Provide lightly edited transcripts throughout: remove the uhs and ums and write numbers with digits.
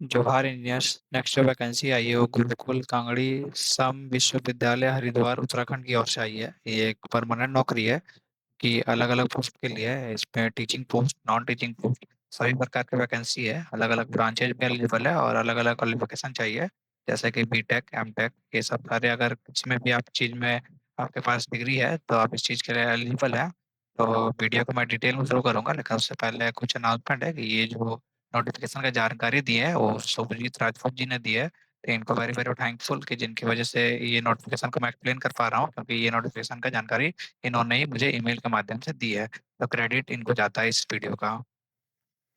जोहार engineers. Next जो vacancy आई है वो गुरुकुल कांगड़ी सम विश्वविद्यालय हरिद्वार उत्तराखंड की ओर से आई है। ये एक परमानेंट नौकरी है कि अलग अलग पोस्ट के लिए है। इसमें teaching post, non teaching post, सभी प्रकार की वैकेंसी है। अलग अलग ब्रांचेज में एलिजिबल है और अलग अलग क्वालिफिकेशन चाहिए, जैसे कि बीटेक, एमटेक, ये सब सारे। अगर इसमें भी आप चीज में आपके पास डिग्री है तो आप इस चीज के लिए एलिजिबल है। तो वीडियो को मैं डिटेल में शुरू करूंगा, लेकिन उससे पहले कुछ अनाउंसमेंट है कि ये जो नोटिफिकेशन का जानकारी दी है वो शुभजीत राजपूत जी ने दी है। तो इनको वेरी वेरी थैंकफुल कि जिनकी वजह से ये नोटिफिकेशन को मैं एक्सप्लेन कर पा रहा हूँ, क्योंकि ये नोटिफिकेशन का जानकारी इन्होंने ही मुझे ईमेल के माध्यम से दी है। तो क्रेडिट इनको जाता है इस वीडियो का।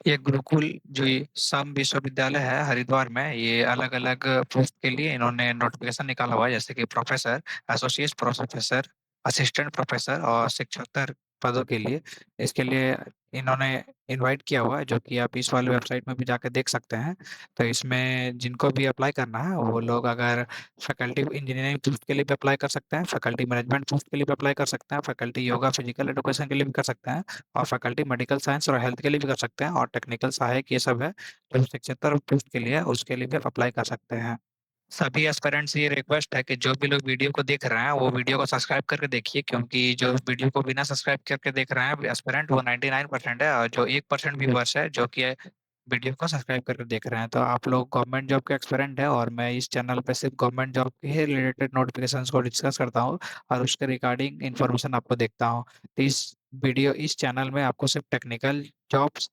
ये गुरुकुल जो ये सम विश्वविद्यालय है हरिद्वार में, ये अलग अलग पोस्ट के लिए इन्होंने नोटिफिकेशन निकाला हुआ है, जैसे कि professor, associate professor, assistant professor और शिक्षक पदों के लिए। इसके लिए इन्होंने इनवाइट किया हुआ है, जो कि आप इस वाले वेबसाइट में भी जाकर देख सकते हैं। तो इसमें जिनको भी अप्लाई करना है वो लोग अगर फैकल्टी इंजीनियरिंग पोस्ट के लिए भी अप्लाई कर सकते हैं, फैकल्टी मैनेजमेंट पोस्ट के लिए भी अप्लाई कर सकते हैं, फैकल्टी योगा फिजिकल एजुकेशन के लिए भी कर सकते हैं, और फैकल्टी मेडिकल साइंस और हेल्थ के लिए भी कर सकते हैं, और टेक्निकल सहायक ये सब है जो शिक्षकेतर पोस्ट के लिए है, उसके लिए भी आप अप्लाई कर सकते हैं। सभी एस्पिरेंट्स से ये रिक्वेस्ट है कि जो भी लोग वीडियो को देख रहे हैं वो वीडियो को सब्सक्राइब करके देखिए, क्योंकि जो वीडियो को बिना सब्सक्राइब करके देख रहे हैं एस्पिरेंट वो 99% है, और जो 1% व्यूवर्स है जो कि वीडियो को सब्सक्राइब करके देख रहे हैं। तो आप लोग गवर्नमेंट जॉब के एक्सपेरेंट है, और मैं इस चैनल पे सिर्फ गवर्नमेंट जॉब के ही रिलेटेड नोटिफिकेशंस को डिस्कस करता हूँ और उसके रिगार्डिंग इंफॉर्मेशन आपको देखता हूँ। तो इस चैनल में आपको सिर्फ technical jobs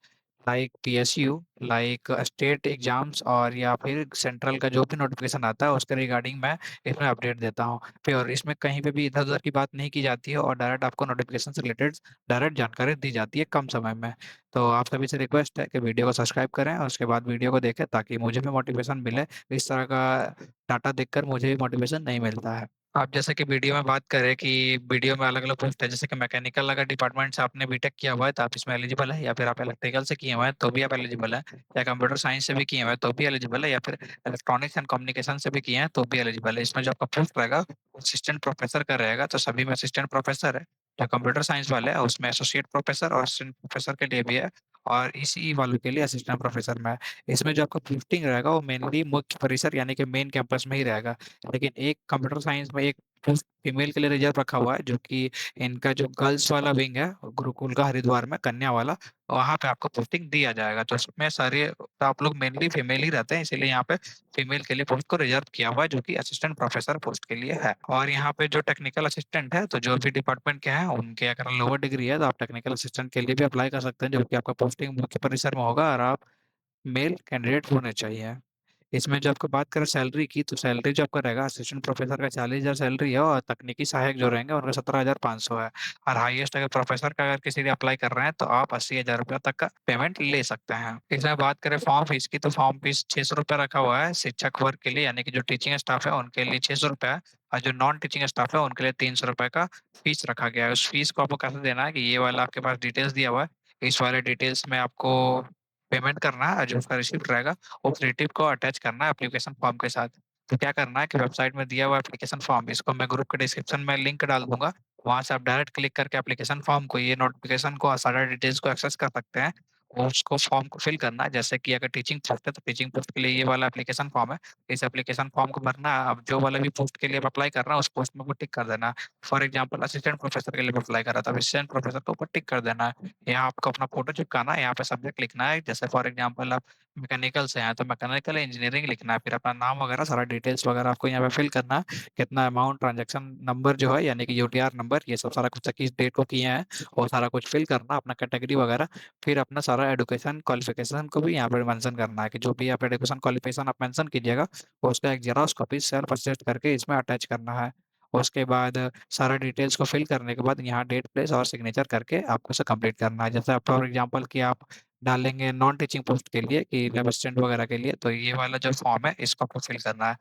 like PSU, like state exams और या फिर सेंट्रल का जो भी नोटिफिकेशन आता है उसके रिगार्डिंग मैं इसमें अपडेट देता हूँ। फिर और इसमें कहीं पे भी इधर उधर की बात नहीं की जाती है, और डायरेक्ट आपको नोटिफिकेशन से रिलेटेड डायरेक्ट जानकारी दी जाती है कम समय में। तो आप सभी से रिक्वेस्ट है कि वीडियो को सब्सक्राइब करें और उसके बाद वीडियो को देखें, ताकि मुझे भी मोटिवेशन मिले। इस तरह का डाटा देखकर मुझे भी मोटिवेशन नहीं मिलता है। आप जैसे कि वीडियो में बात करें कि वीडियो में अलग अलग पोस्ट है, जैसे कि मैकेनिकल अगर डिपार्टमेंट से आपने बीटेक किया हुआ है तो आप इसमें एलिजिबल है, या फिर आप इलेक्ट्रिकल से किए हुए हैं तो भी आप एलिजिबल है, या कंप्यूटर साइंस से भी किए हुए हैं तो भी एलिजिबल है, या फिर इलेक्ट्रॉनिक्स एंड कम्युनिकेशन से भी किए हैं तो भी एलिजिबल है। इसमें जो आपका पोस्ट रहेगा असिस्टेंट प्रोफेसर का रहेगा, तो सभी में असिस्टेंट प्रोफेसर है। जो कंप्यूटर साइंस वाले है उसमें एसोसिएट प्रोफेसर और असिस्टेंट प्रोफेसर के लिए भी है, और इसी वालों के लिए असिस्टेंट प्रोफेसर में है। इसमें जो आपका पोस्टिंग रहेगा वो मेनली मुख्य परिसर यानी कि मेन कैंपस में ही रहेगा, लेकिन एक कंप्यूटर साइंस में एक पोस्ट फीमेल के लिए रिजर्व रखा हुआ है, जो कि इनका जो गर्ल्स वाला विंग है गुरुकुल का हरिद्वार में, कन्या वाला, वहां पे आपको पोस्टिंग दिया जाएगा। तो उसमें सारे, तो आप लोग मेनली फीमेल ही रहते हैं, इसीलिए यहाँ पे फीमेल के लिए पोस्ट को रिजर्व किया हुआ है, जो कि असिस्टेंट प्रोफेसर पोस्ट के लिए है। और यहाँ पे जो टेक्निकल असिस्टेंट है, तो जो भी डिपार्टमेंट के हैं उनके अगर लोअर डिग्री है तो आप टेक्निकल असिस्टेंट के लिए भी अप्लाई कर सकते हैं, जो कि आपका पोस्टिंग मुख्य परिसर में होगा, और आप मेल कैंडिडेट होने चाहिए। इसमें जो आपको बात करें सैलरी की, तो सैलरी जो आपका रहेगा असिस्टेंट प्रोफेसर का 40,000 सैलरी है, और तकनीकी सहायक जो रहेंगे उनका 17,500 है। और हाईएस्ट अगर प्रोफेसर का अगर किसी ने अप्लाई कर रहे हैं तो आप 80,000 रुपये तक का पेमेंट ले सकते हैं। इसमें बात करें फॉर्म फीस की, तो फॉर्म फीस 600 रुपये रखा हुआ है शिक्षक वर्ग के लिए, यानी कि जो टीचिंग स्टाफ है उनके लिए 600 रुपये है, और जो नॉन टीचिंग स्टाफ है उनके लिए 300 रुपये का फीस रखा गया है। उस फीस को आपको कैसे देना है कि ये वाला आपके पास डिटेल्स दिया हुआ है, इस वाले डिटेल्स में आपको पेमेंट करना है, और जो उसका रिसिप्ट रहेगा उस रिसिप्ट को अटैच करना है एप्लीकेशन फॉर्म के साथ। तो क्या करना है कि वेबसाइट में दिया हुआ एप्लीकेशन फॉर्म, इसको मैं ग्रुप के डिस्क्रिप्शन में लिंक डाल दूंगा, वहां से आप डायरेक्ट क्लिक करके एप्लीकेशन फॉर्म को, ये नोटिफिकेशन को, सारा डिटेल्स को एक्सेस कर सकते हैं। और उसको फॉर्म को फिल करना है, जैसे कि अगर टीचिंग पोस्ट है तो टीचिंग पोस्ट के लिए ये वाला एप्लीकेशन फॉर्म है, इस एप्लीकेशन फॉर्म को भरना है। अब जो वाला भी पोस्ट के लिए आप अप्लाई कर रहा है उस पोस्ट में को टिक कर देना है। फॉर एग्जाम्पल असिस्टेंट प्रोफेसर के लिए अप्लाई कर रहा था, असिस्टेंट प्रोफेसर के ऊपर टिक कर देना है। यहाँ आपको अपना फोटो चिपकाना है, यहाँ पे सब्जेक्ट लिखना है, जैसे फॉर एग्जाम्पल आप मैकेनिकल से हैं तो मैकेनिकल इंजीनियरिंग लिखना है, फिर अपना नाम वगैरह सारा डिटेल्स वगैरह आपको यहाँ पे फिल करना है। कितना अमाउंट, ट्रांजैक्शन नंबर जो है यानी कि यूटीआर नंबर, ये सब सारा कुछ किस डेट को किए हैं और सारा कुछ फिल करना, अपना कैटेगरी वगैरह। फिर अपना सारा एडुकेशन क्वालिफिकेशन को भी यहाँ पे मेंशन करना है, कि जो भी आप एडुकेशन क्वालिफिकेशन आप मेंशन कीजिएगा उसका एक जेरॉक्स कॉपी सेल्फ अटेस्ट करके इसमें अटैच करना है। उसके बाद सारा डिटेल्स को फिल करने के बाद यहाँ डेट प्लेस और सिग्नेचर करके आपको उसे कंप्लीट करना है। जैसे आप फॉर एग्जांपल कि आप डालेंगे नॉन टीचिंग पोस्ट के लिए कि लैब असिस्टेंट वगैरह के लिए, तो ये वाला जो फॉर्म है इसको आपको फिल करना है।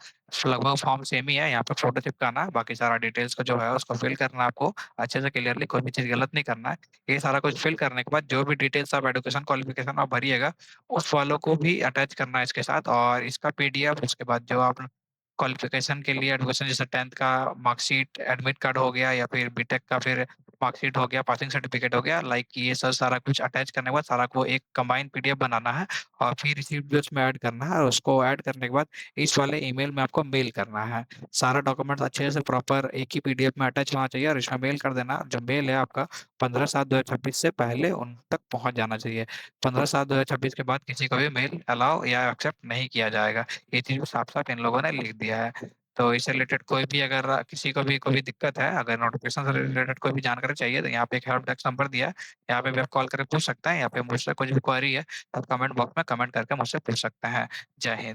लगभग फॉर्म सेम ही है, यहाँ पे फोटो चिपकाना है, बाकी सारा डिटेल्स को जो है उसको फिल करना है आपको अच्छे से क्लियरली, कोई भी चीज़ गलत नहीं करना है। ये सारा कुछ फिल करने के बाद जो भी डिटेल्स आप एडुकेशन क्वालिफिकेशन आप भरिएगा उस वालों को भी अटैच करना है इसके साथ, और इसका पीडीएफ, उसके बाद जो आप क्वालिफिकेशन के लिए एडुकेशन जैसे 10th का मार्कशीट, एडमिट कार्ड हो गया, या फिर बीटेक का फिर मार्कशीट हो गया, पासिंग सर्टिफिकेट हो गया, लाइक ये सब सारा कुछ अटैच करने के बाद सारा को एक कंबाइंड पीडीएफ बनाना है, और फिर रिसीप्ट भी उसमें ऐड करना है, और उसको ऐड करने के बाद इस वाले ईमेल में आपको मेल करना है। सारा डॉक्यूमेंट अच्छे से प्रॉपर एक ही पीडीएफ में अटैच होना चाहिए, और इसमें मेल कर देना। जो मेल है आपका 15/7/2026 से पहले उन तक पहुंच जाना चाहिए। 15/7/2026 के बाद किसी को भी मेल अलाउ या एक्सेप्ट नहीं किया जाएगा। ये चीज भी साफ साफ इन लोगों ने लिख दिया है। तो इससे रिलेटेड कोई भी अगर किसी को भी कोई भी दिक्कत है, अगर नोटिफिकेशन से रिलेटेड कोई भी जानकारी चाहिए, तो यहाँ पे एक हेल्प डेस्क नंबर दिया है, यहाँ पे भी आप कॉल करके पूछ सकते हैं। यहाँ पे मुझसे कुछ भी क्वेरी है तो कमेंट बॉक्स में कमेंट करके मुझसे पूछ सकते हैं। जय हिंद।